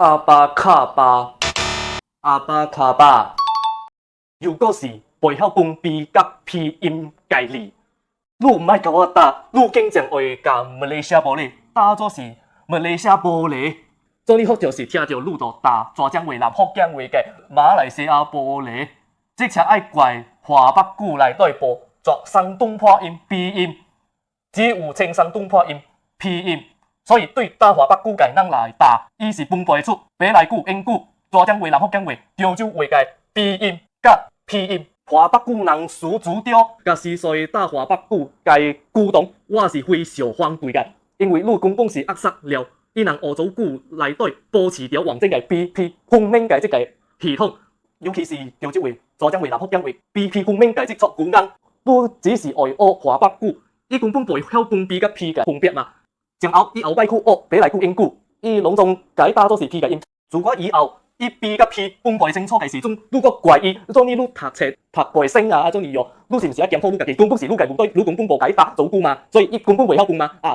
阿巴卡巴，阿巴卡巴。如果是背晓分辨甲拼音概念，你唔爱甲我打，你竟然会甲马来西亚玻璃打做是马来西亚玻璃。做你好就是听到你就打浙江话、南福建话嘅马来西亚玻璃，即且爱怪华北句内底播作山东破音、鼻音，只有清山东破音、鼻音。所以对打华北句嘅人来打，伊是分不出马来句、英句、浙江话、南福建话、潮州话嘅鼻音甲鼻音。华北句人输主调，甲是所以打华北句嘅句动，我是非常反对嘅，因为你根本是扼杀了伊人欧洲句内底保持着完整嘅 BP 分明嘅即个系统，尤其是潮州话、浙江话、南福建话 BP 分明嘅即作句人，你只是爱学华北句，伊根本袂晓分 B 甲 P 嘅分别嘛。然后伊后摆去学马来句、英句，伊拢总甲伊打做是 P 嘅音。如果以后伊 B 甲 P 分袂清楚嘅时阵，你搁怪伊，做你读册读袂醒啊，种伊哦，你是毋是要检讨你家己？根本是你家己唔对，你根本无甲伊打做句嘛，所以伊根本袂晓分嘛啊。